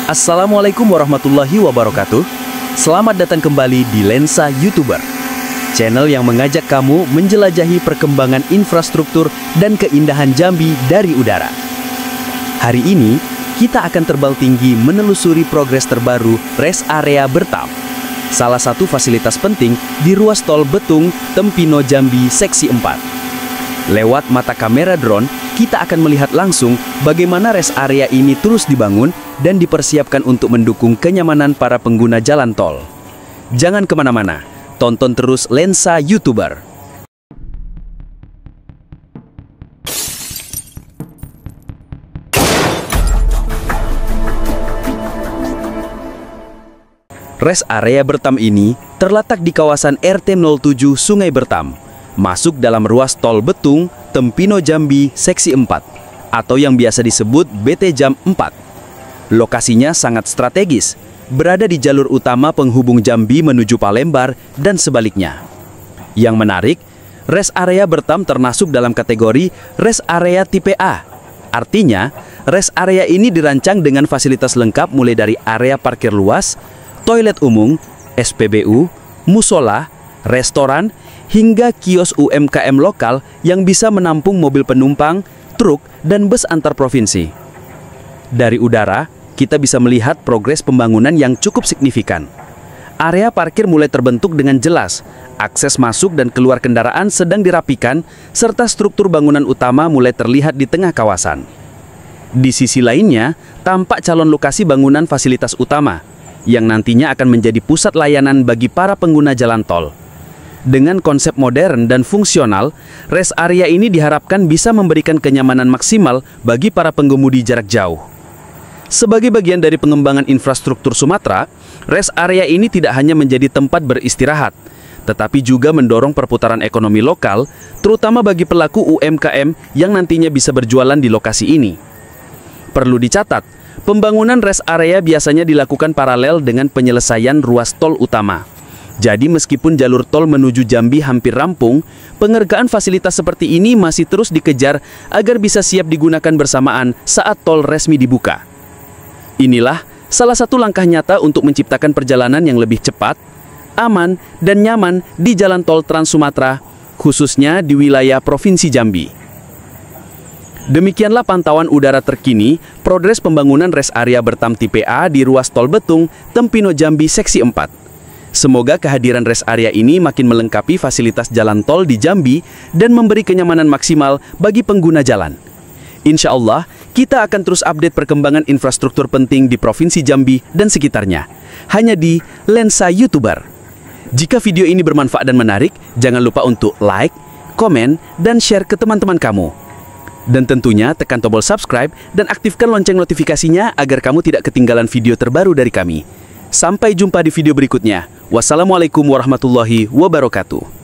Assalamualaikum warahmatullahi wabarakatuh. Selamat datang kembali di Lensa YouTuber, channel yang mengajak kamu menjelajahi perkembangan infrastruktur dan keindahan Jambi dari udara. Hari ini, kita akan terbang tinggi menelusuri progres terbaru Rest Area Bertam, salah satu fasilitas penting di ruas Tol Betung Tempino Jambi Seksi 4. Lewat mata kamera drone, kita akan melihat langsung bagaimana rest area ini terus dibangun dan dipersiapkan untuk mendukung kenyamanan para pengguna jalan tol. Jangan kemana-mana, tonton terus Lensa YouTuber. Rest area Bertam ini terletak di kawasan RT 07 Sungai Bertam, masuk dalam ruas Tol Betung Tempino Jambi Seksi 4, atau yang biasa disebut BETEJAM 4. Lokasinya sangat strategis, berada di jalur utama penghubung Jambi menuju Palembang dan sebaliknya. Yang menarik, rest area Bertam termasuk dalam kategori rest area tipe A. Artinya, rest area ini dirancang dengan fasilitas lengkap mulai dari area parkir luas, toilet umum, SPBU, musola, restoran, hingga kios UMKM lokal yang bisa menampung mobil penumpang, truk, dan bus antar provinsi. Dari udara, kita bisa melihat progres pembangunan yang cukup signifikan. Area parkir mulai terbentuk dengan jelas, akses masuk dan keluar kendaraan sedang dirapikan, serta struktur bangunan utama mulai terlihat di tengah kawasan. Di sisi lainnya, tampak calon lokasi bangunan fasilitas utama, yang nantinya akan menjadi pusat layanan bagi para pengguna jalan tol. Dengan konsep modern dan fungsional, rest area ini diharapkan bisa memberikan kenyamanan maksimal bagi para pengemudi jarak jauh. Sebagai bagian dari pengembangan infrastruktur Sumatera, rest area ini tidak hanya menjadi tempat beristirahat, tetapi juga mendorong perputaran ekonomi lokal, terutama bagi pelaku UMKM yang nantinya bisa berjualan di lokasi ini. Perlu dicatat, pembangunan rest area biasanya dilakukan paralel dengan penyelesaian ruas tol utama. Jadi meskipun jalur tol menuju Jambi hampir rampung, pengerjaan fasilitas seperti ini masih terus dikejar agar bisa siap digunakan bersamaan saat tol resmi dibuka. Inilah salah satu langkah nyata untuk menciptakan perjalanan yang lebih cepat, aman, dan nyaman di jalan tol Trans Sumatera, khususnya di wilayah Provinsi Jambi. Demikianlah pantauan udara terkini progres pembangunan rest area Bertam tipe A di ruas Tol Betung Tempino Jambi Seksi 4. Semoga kehadiran rest area ini makin melengkapi fasilitas jalan tol di Jambi dan memberi kenyamanan maksimal bagi pengguna jalan. Insya Allah, kita akan terus update perkembangan infrastruktur penting di Provinsi Jambi dan sekitarnya, hanya di Lensa YouTuber. Jika video ini bermanfaat dan menarik, jangan lupa untuk like, komen, dan share ke teman-teman kamu. Dan tentunya tekan tombol subscribe dan aktifkan lonceng notifikasinya agar kamu tidak ketinggalan video terbaru dari kami. Sampai jumpa di video berikutnya. Wassalamualaikum warahmatullahi wabarakatuh.